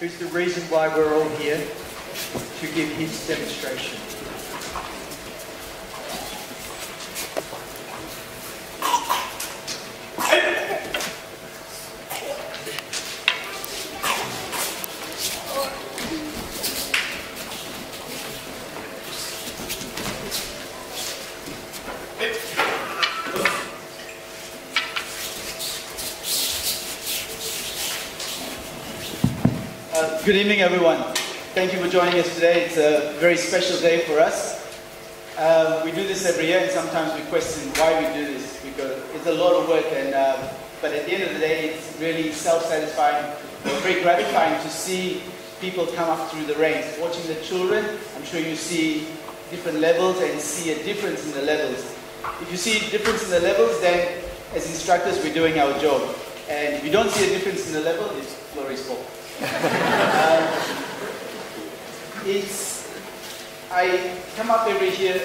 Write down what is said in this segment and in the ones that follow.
who's the reason why we're all here, to give his demonstration. Good evening, everyone. Thank you for joining us today. It's a very special day for us. We do this every year, and sometimes we question why we do this, because it's a lot of work, but at the end of the day, it's really self-satisfying, very gratifying to see people come up through the ranks. Watching the children, I'm sure you see different levels and see a difference in the levels. If you see a difference in the levels, then as instructors, we're doing our job. And if you don't see a difference in the level, it's Fulori's fault. I come up every year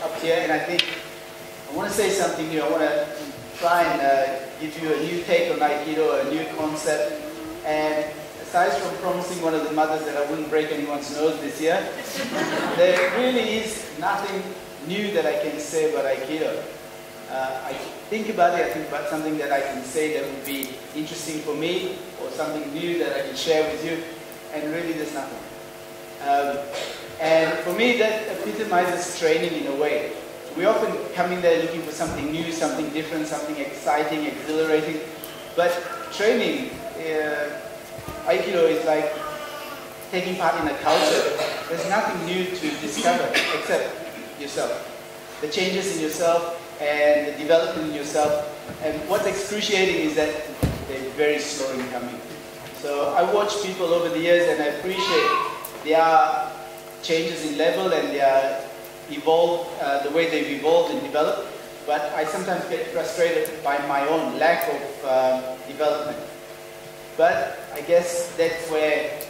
up here, and I think I want to say something new. I want to try and give you a new take on Aikido, a new concept. And aside from promising one of the mothers that I wouldn't break anyone's nose this year, there really is nothing new that I can say about Aikido. I think about something that I can say that would be interesting for me, or something new that I can share with you, and really there's nothing. And for me, that epitomizes training in a way. We often come in there looking for something new, something different, something exciting, exhilarating, but training, Aikido is like taking part in a culture. There's nothing new to discover except yourself. The changes in yourself, and the development in yourself, and what's excruciating is that they're very slow in coming. So I watch people over the years, and I appreciate their changes in level and their the way they've evolved and developed, but I sometimes get frustrated by my own lack of development. But I guess that's where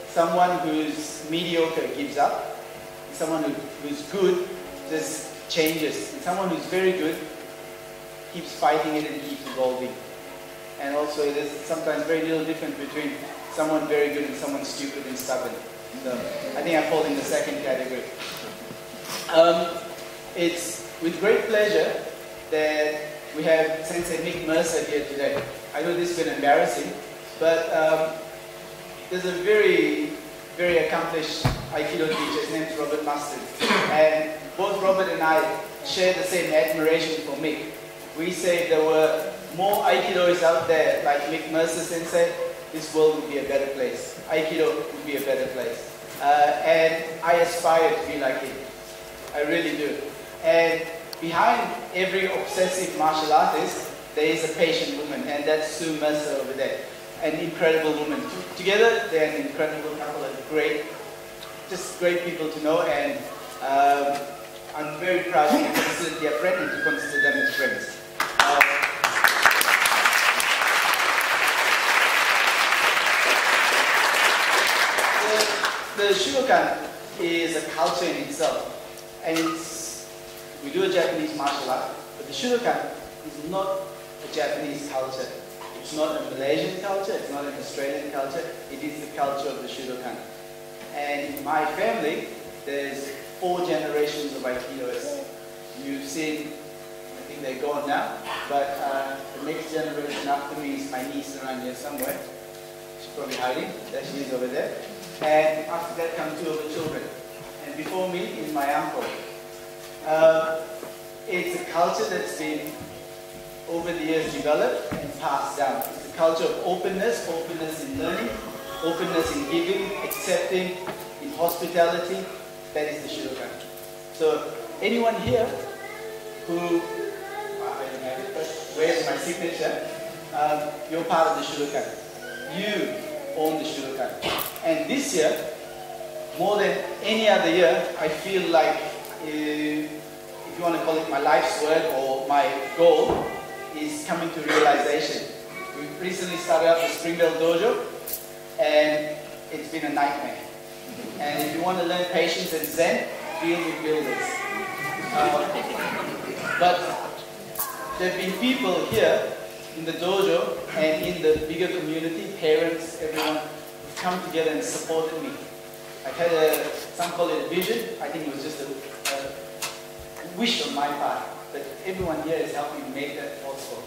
someone who's mediocre gives up, someone who's good just changes, and someone who's very good keeps fighting it and keeps evolving. And also there's sometimes very little difference between someone very good and someone stupid and stubborn. So I think I fall in the second category. It's with great pleasure that we have Sensei here today. I know this has been embarrassing, but there's a very, very accomplished Aikido teacher. His name is Robert Mustard. And both Robert and I share the same admiration for Mick. We say if there were more Aikidos out there like Mick Mercer Sensei, this world would be a better place. Aikido would be a better place. And I aspire to be like him. I really do. And behind every obsessive martial artist, there is a patient woman, and that's Sue Mercer over there. An incredible woman. Together, they're an incredible couple of just great people to know, and I'm very proud to consider their friend and to consider them as friends. The Shudokan is a culture in itself, and we do a Japanese martial art, but the Shudokan is not a Japanese culture. It's not a Malaysian culture, it's not an Australian culture, it is the culture of the Shudokan. And in my family, there's 4 generations of Aikidoists. You've seen, I think they're gone now, but the next generation after me is my niece around here somewhere. She's probably hiding, there she is over there. And after that come 2 of the children. And before me is my uncle. It's a culture that's been over the years developed and passed down. It's a culture of openness, openness in learning, openness in giving, accepting, in hospitality. That is the Shudokan. So anyone here who, I don't have it, but where's my signature? You're part of the Shudokan. You own the Shudokan. And this year, more than any other year, I feel like, if you want to call it my life's work or my goal, is coming to realization. We recently started up the Springvale Dojo, and it's been a nightmare. And if you want to learn patience and Zen, deal with builders. But there have been people here in the dojo and in the bigger community, parents, everyone, come together and supported me. I had some call it a vision. I think it was just a wish on my part, but everyone here is helping make that possible.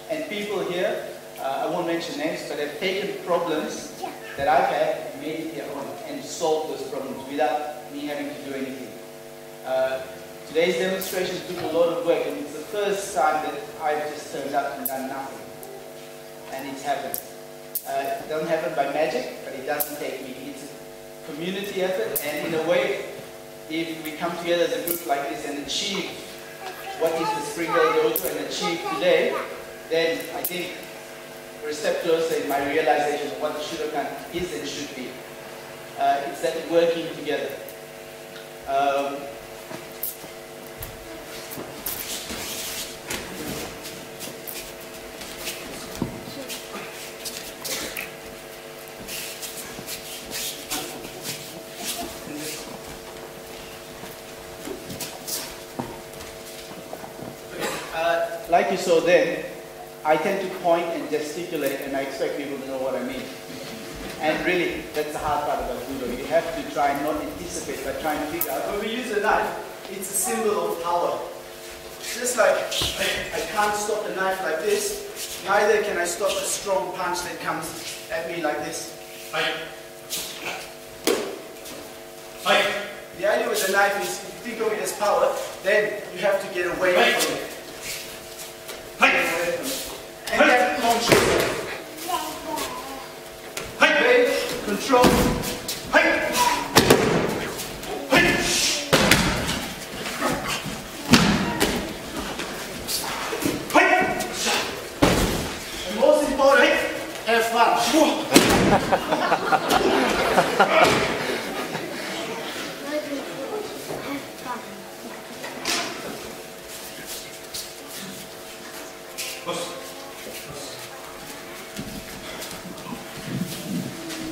And people here, I won't mention names, but have taken problems that I've had and made it their own and solved those problems without me having to do anything. Today's demonstration took a lot of work, and it's the first time that I've just turned up and done nothing. And it's happened. It doesn't happen by magic, but it doesn't take me. It's a community effort, and in a way, if we come together as a group like this and achieve what is the Springdale Dojo and achieve today, then I think we're a step closer in my realization of what the Shudokan is and should be. It's that working together. Like you saw then, I tend to point and gesticulate, and I expect people to know what I mean. And really, that's the hard part about judo. You have to try and not anticipate, but try and figure out. When we use a knife, it's a symbol of power. Just like I can't stop the knife like this, neither can I stop a strong punch that comes at me like this. The idea with the knife is, if you think of it as power, then you have to get away from it. And get conscious. Weight, control. And most important, have fun.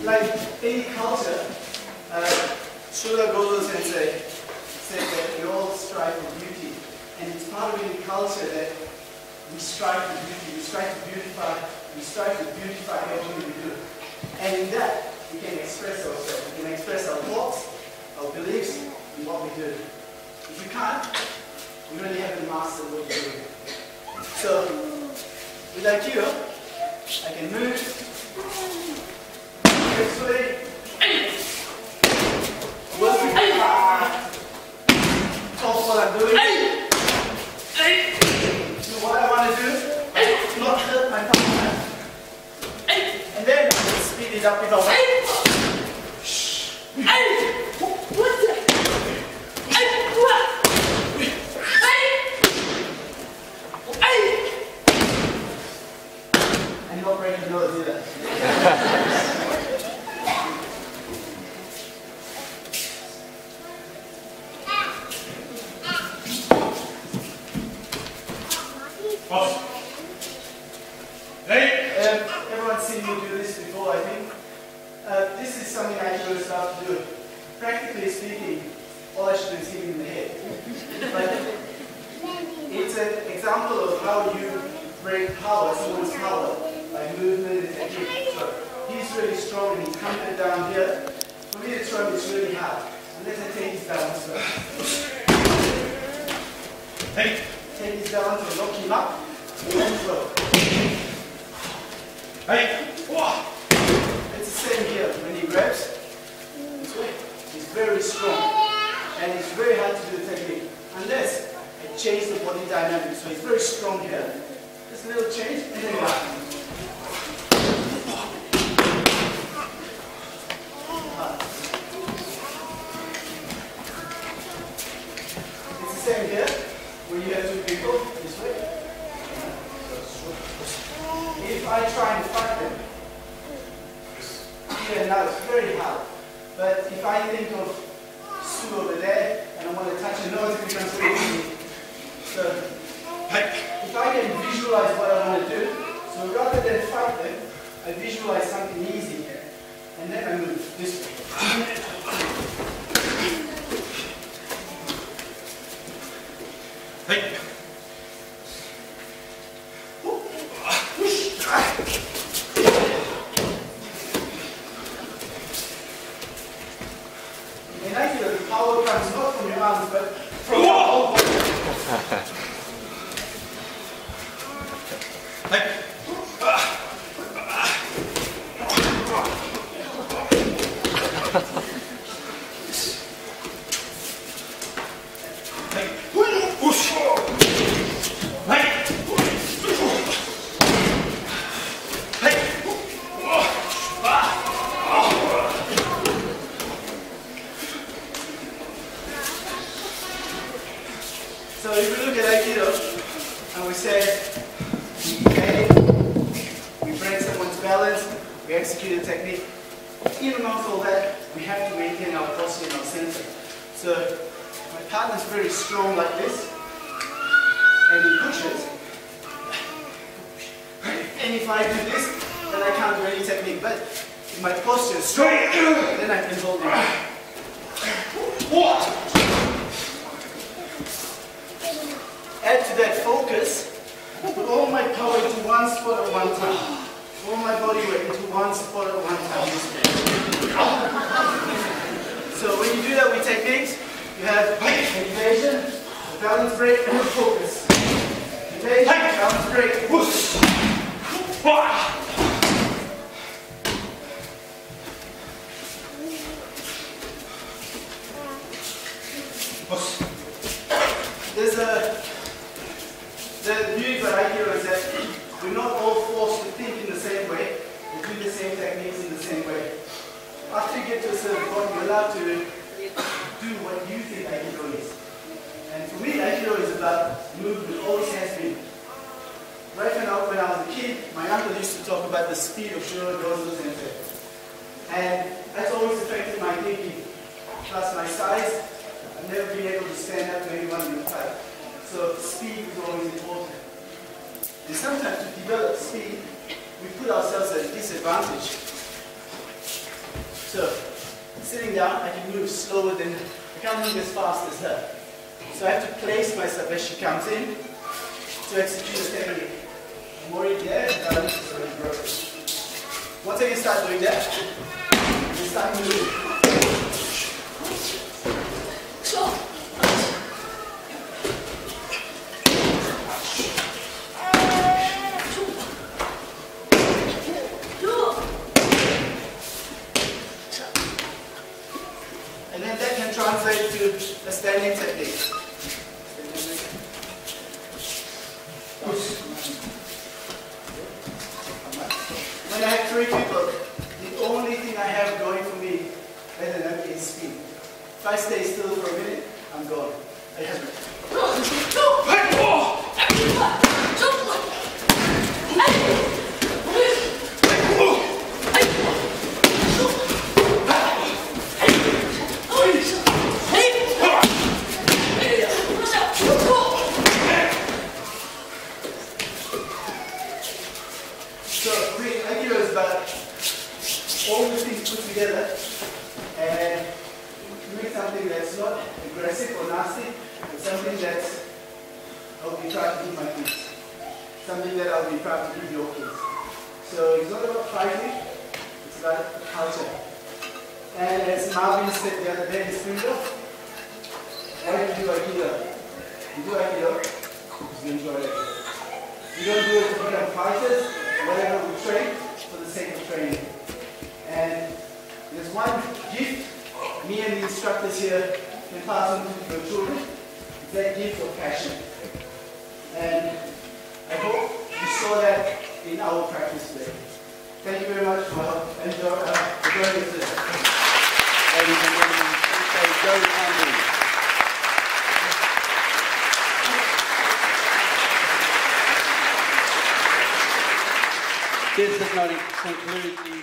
Like any culture, Sensei said that we all strive for beauty, and it's part of any culture that we strive for beauty, we strive to beautify everything we do. And in that, we can express ourselves, we can express our thoughts, our beliefs, in what we do. If you can't, you really haven't mastered what you're doing. So, with Aikido, I can move, gracefully, working hard, talk what I'm doing, do what I want to do, not hurt my partner, and then speed it up if I want. And not break the nose either. Everyone's seen me do this before, I think. This is something I should start to do. Practically speaking, all I should do is hit him in the head. But it's an example of how you break power, someone's power, by movement and technique. So he's really strong and he's hunted down here. For me to throw him is really hard. Unless I take his down as well. Take his down to lock him up. And throw. It's the same here. When he grabs, he's very strong. And it's very hard to do the technique. Unless I change the body dynamics. So he's very strong here. Just a little change and then go. It's the same here. Where you have two people this way. If I try and fight them, here now it's very hard. But if I think of Sue over there and I want to touch her nose, it becomes very easy. So if I can visualize what I want to do, so rather than fight them, I visualize something easy and then I move this way. we execute the technique. Even amongst all that, we have to maintain our posture and our sensei. So my partner is very strong like this, and he pushes. And if I do this, then I can't do any technique. But if my posture is strong, then I can hold him. Add to that focus, put all my power into one spot at one time. All my body weight into one spot at one time. So when you do that with techniques, you have evasion, balance break, and focus. Evasion, balance break, focus. The beauty about Aikido is that we're not all forced to think in the same way, or do the same techniques in the same way. After you get to a certain point, you're allowed to do what you think Aikido is. And for me, Aikido is about movement, always has been. Right when I was a kid, my uncle used to talk about the speed of Shudokan, Sensei. And that's always affected my thinking. Plus my size, I've never been able to stand up to anyone in the fight. So speed is always important. And sometimes to develop speed, we put ourselves at a disadvantage. So, sitting down, I can move slower than, I can't move as fast as her. So I have to place myself as she comes in to execute the technique. I'm already there, balance is already broken. Once I can start doing that, I can start moving. And then that can translate to a standing technique. When I have 3 people, the only thing I have going for me better than that is speed. If I stay still for a minute, I'm gone. I have it. So, Aikido is about all the things put together and make something that's not aggressive or nasty, but something that I'll be proud to give my kids. Something that I'll be proud to give your kids. So it's not about fighting, it's about culture. And as Marvin said the other day in his funeral, why do you do Aikido? You do Aikido because you enjoy it. You don't do it to become fighters, whatever we train, for the sake of training. And there's one gift me and the instructors here can pass on to the children. It's that gift of passion. And I hope you saw that in our practice today. Thank you very much for enjoying this. Ladies and gentlemen, Sensei Joe Thambu. This does not conclude the